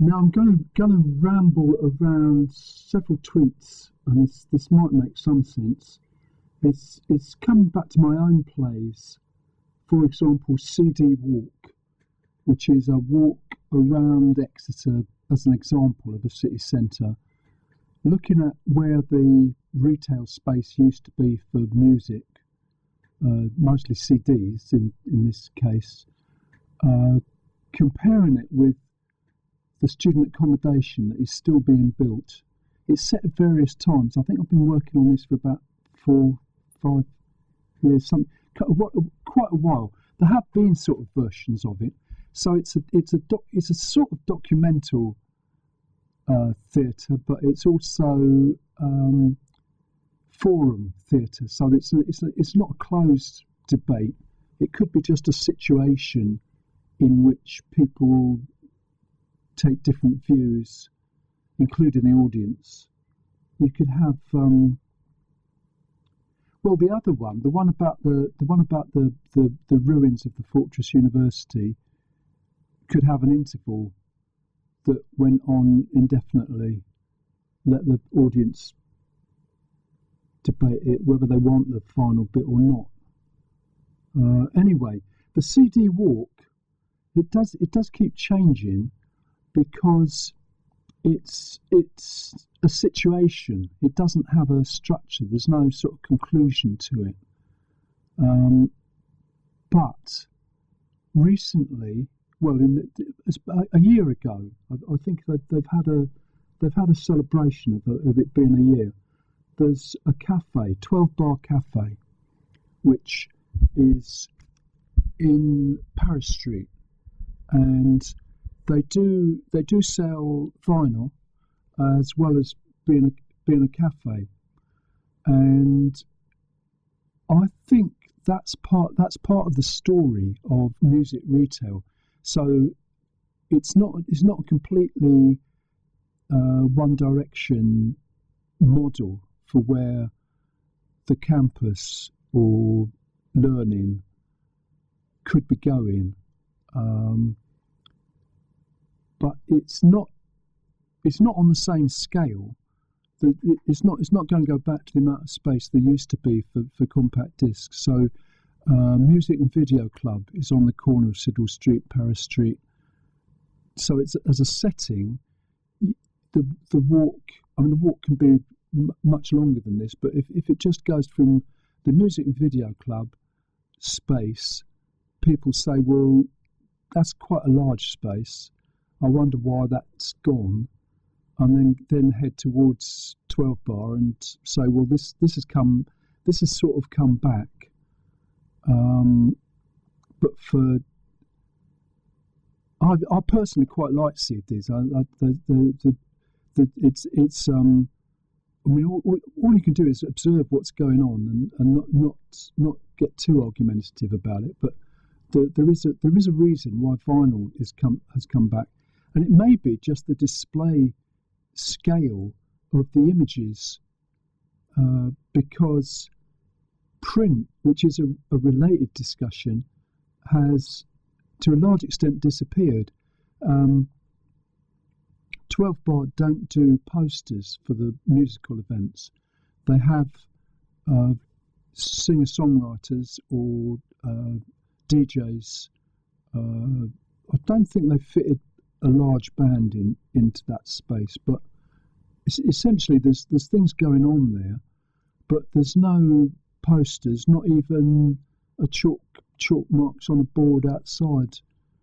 Now I'm going to ramble around several tweets, and this might make some sense. It's coming back to my own plays. For example, CD Walk, which is a walk around Exeter as an example of a city centre, looking at where the retail space used to be for music, mostly CDs in this case, comparing it with the student accommodation that is still being built. It's set at various times. I think I've been working on this for about 4-5 years, quite a while. There have been sort of versions of it. So it's a sort of documental theatre, but it's also forum theatre. So it's not a closed debate. It could be just a situation in which people take different views, including the audience. You could have the other one, the one about the ruins of the Fortress University, could have an interval that went on indefinitely. Let the audience debate it whether they want the final bit or not. Anyway, the CD Walk, it does keep changing because it's a situation. It doesn't have a structure. There's no sort of conclusion to it. But recently, well, a year ago, I think they've had a celebration of it being a year. There's a cafe, 12 Bar Cafe, which is in Paris Street, and they do sell vinyl as well as being a cafe, and I think that's part of the story of music retail. So it's not a completely one direction model for where the campus or learning could be going, but it's not on the same scale. It's not going to go back to the amount of space there used to be for compact discs. So Music and Video Club is on the corner of Sidwell Street, Paris Street. So it's as a setting, the walk. I mean, the walk can be much longer than this, but if it just goes from the Music and Video Club space, people say, well, that's quite a large space. I wonder why that's gone. And then head towards 12 Bar and say, well, this has sort of come back. But I personally quite like CDs. It's I mean, all you can do is observe what's going on and not get too argumentative about it. But there is a reason why vinyl has come back, and it may be just the display scale of the images, because print, which is a related discussion, has to a large extent disappeared. 12 Bar don't do posters for the musical events. They have singer-songwriters or DJs. I don't think they fitted a large band into that space, but essentially there's things going on there, but there's no posters, not even a chalk marks on a board outside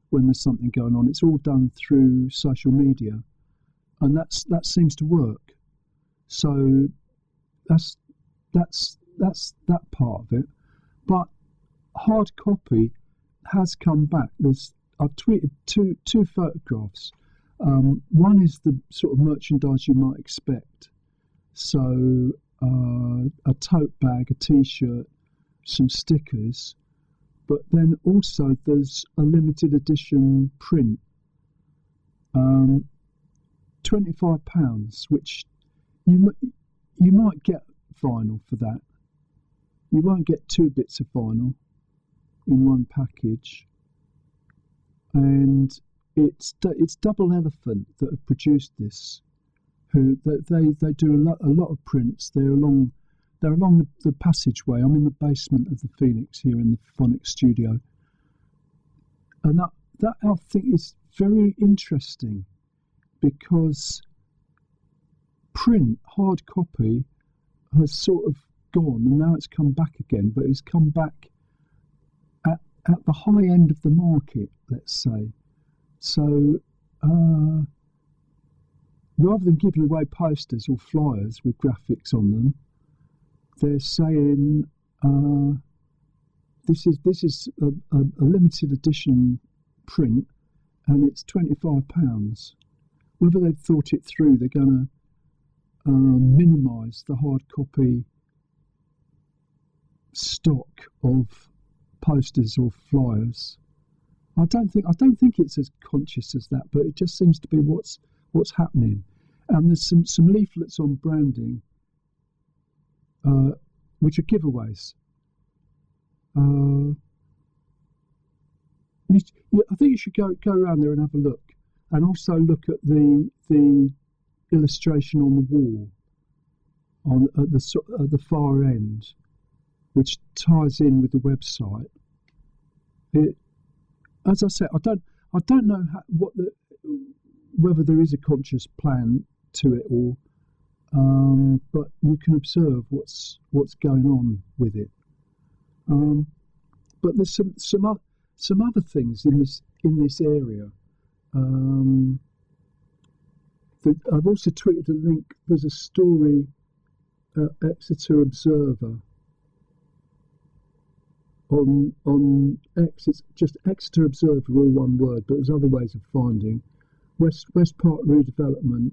when there's something going on. It's all done through social media, and that seems to work. So that's that part of it. But hard copy has come back. I've tweeted two photographs. One is the sort of merchandise you might expect. So a tote bag, a T-shirt, some stickers, but then also there's a limited edition print, £25, which you might get vinyl for that. You won't get 2 bits of vinyl in one package, and it's Double Elephant that have produced this. Who they do a lot of prints. They're along the passageway. I'm in the basement of the Phoenix here in the Phonics studio, and that I think is very interesting because print, hard copy, has sort of gone and now it's come back again, but it's come back at the high end of the market, let's say. So rather than giving away posters or flyers with graphics on them, they're saying this is a limited edition print and it's £25. Whether they've thought it through, they're going to minimise the hard copy stock of posters or flyers. I don't think it's as conscious as that, but it just seems to be what's happening. And there's some leaflets on branding, which are giveaways. I think you should go around there and have a look, and also look at the illustration on the wall, at the far end, which ties in with the website. As I said, I don't know whether there is a conscious plan to it all, but you can observe what's going on with it. But there's some other things in this area. I've also tweeted a link. There's a story at Exeter Observer on X. It's just Exeter Observer, all one word, but there's other ways of finding. West Park redevelopment.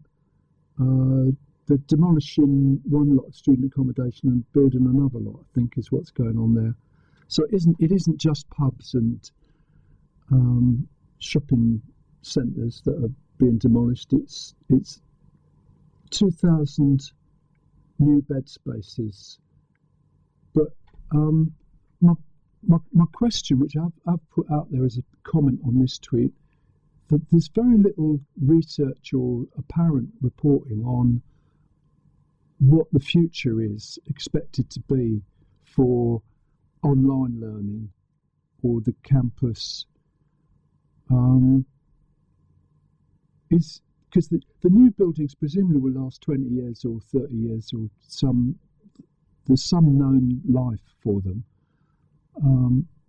They're demolishing one lot of student accommodation and building another lot, I think, is what's going on there. So it isn't just pubs and shopping centres that are being demolished. It's 2,000 new bed spaces. But my question, which I've put out there as a comment on this tweet, that there's very little research or apparent reporting on what the future is expected to be for online learning or the campus. Is because the new buildings presumably will last 20 years or 30 years, or there's some known life for them.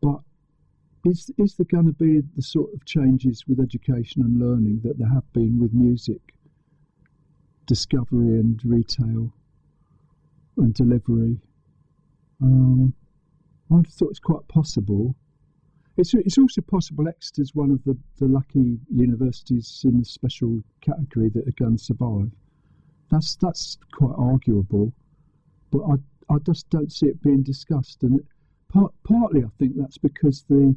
But is there going to be the sort of changes with education and learning that there have been with music, discovery and retail and delivery? I thought it's quite possible. It's also possible Exeter's one of the lucky universities in the special category that are going to survive. That's quite arguable, but I just don't see it being discussed. And partly I think that's because the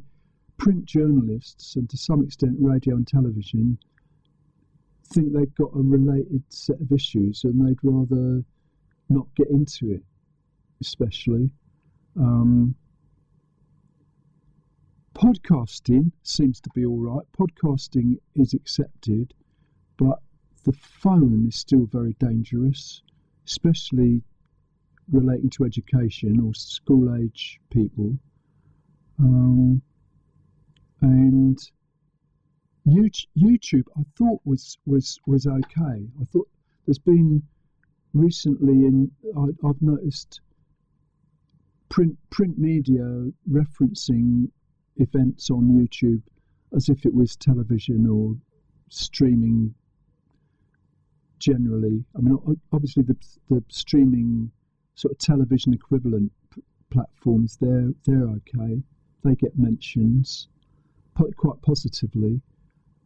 print journalists, and to some extent radio and television, think they've got a related set of issues and they'd rather not get into it, especially. Podcasting seems to be all right. Podcasting is accepted, but the phone is still very dangerous, especially relating to education or school-age people. And YouTube, I thought was okay. I thought there's been recently I've noticed print media referencing events on YouTube as if it was television or streaming generally. I mean, obviously the streaming sort of television equivalent platforms, they're okay. They get mentions quite positively.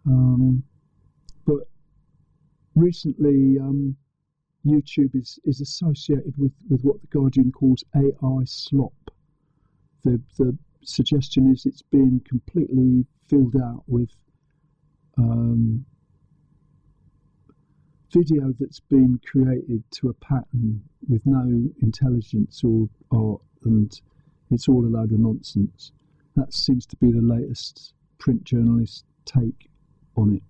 But recently YouTube is associated with what The Guardian calls AI slop. The suggestion is it's being completely filled out with video that's been created to a pattern with no intelligence or art, and it's all a load of nonsense. That seems to be the latest print journalist take on it.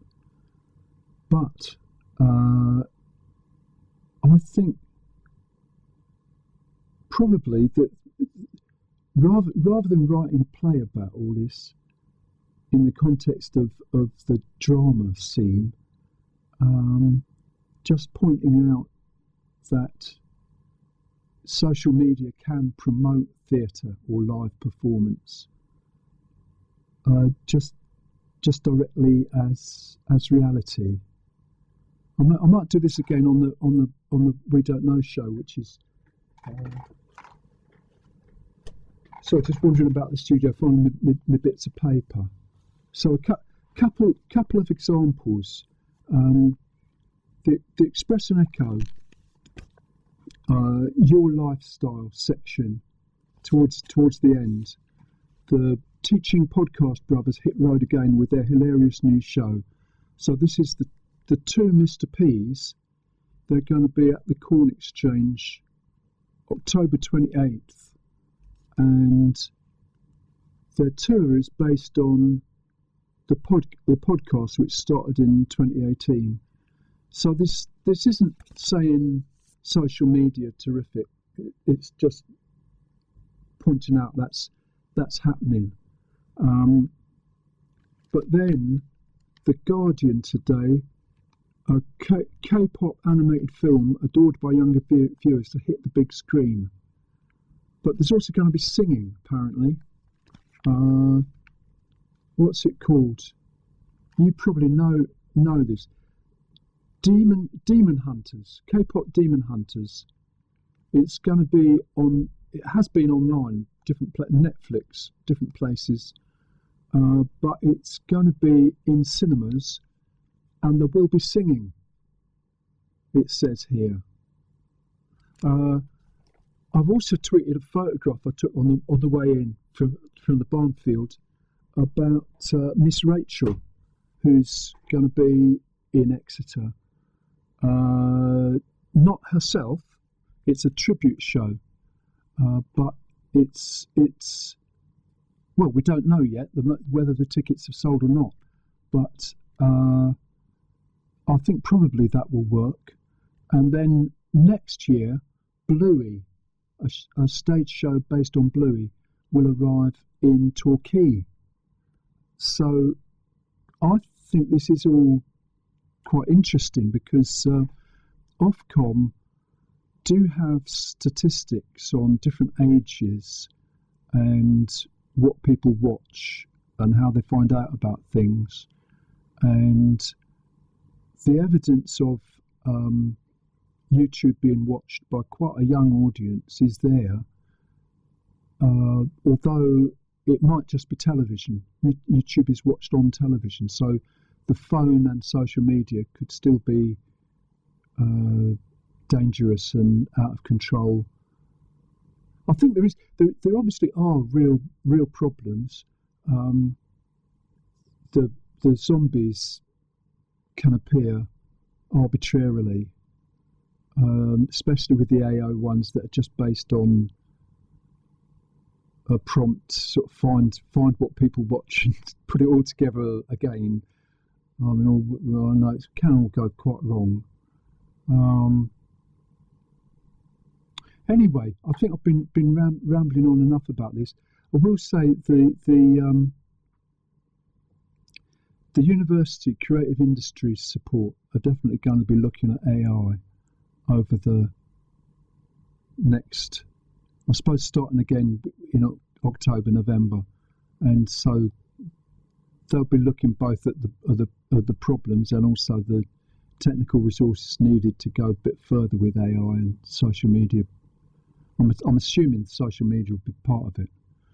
But I think probably that rather than writing a play about all this in the context of the drama scene, just pointing out that social media can promote theatre or live performance just directly as reality. I might do this again on the We Don't Know show, which is so just wandering about the studio, finding my bits of paper. So a couple of examples. The Express and Echo, your lifestyle section towards the end. The Teaching Podcast Brothers hit road again with their hilarious new show. So this is the two Mr. P's. They're going to be at the Corn Exchange October 28th, and their tour is based on the podcast which started in 2018. So this isn't saying social media terrific. It's just pointing out that's happening. But then The Guardian today, a K-pop animated film adored by younger viewers to hit the big screen. But there's also going to be singing, apparently. What's it called? You probably know this. Demon Hunters, K-pop Demon Hunters. It's going to be on. It has been online, Netflix, different places, but it's going to be in cinemas, and there will be singing. It says here. I've also tweeted a photograph I took on the way in from the Barnfield about Miss Rachel, who's going to be in Exeter. Not herself. It's a tribute show, but it's well, we don't know yet whether the tickets have sold or not. But I think probably that will work. And then next year, Bluey, a stage show based on Bluey, will arrive in Torquay. So I think this is all quite interesting because Ofcom do have statistics on different ages and what people watch and how they find out about things, and the evidence of YouTube being watched by quite a young audience is there, although it might just be television. YouTube is watched on television, so the phone and social media could still be dangerous and out of control. I think there obviously are real problems. The zombies can appear arbitrarily, especially with the AO ones that are just based on a prompt, sort of find what people watch and put it all together again. I mean, I know it can all go quite wrong. Anyway, I think I've been rambling on enough about this. I will say the university creative industries support are definitely going to be looking at AI over the next, I suppose, starting again in October, November, and so they'll be looking both at the problems and also the technical resources needed to go a bit further with AI and social media. I'm assuming social media will be part of it.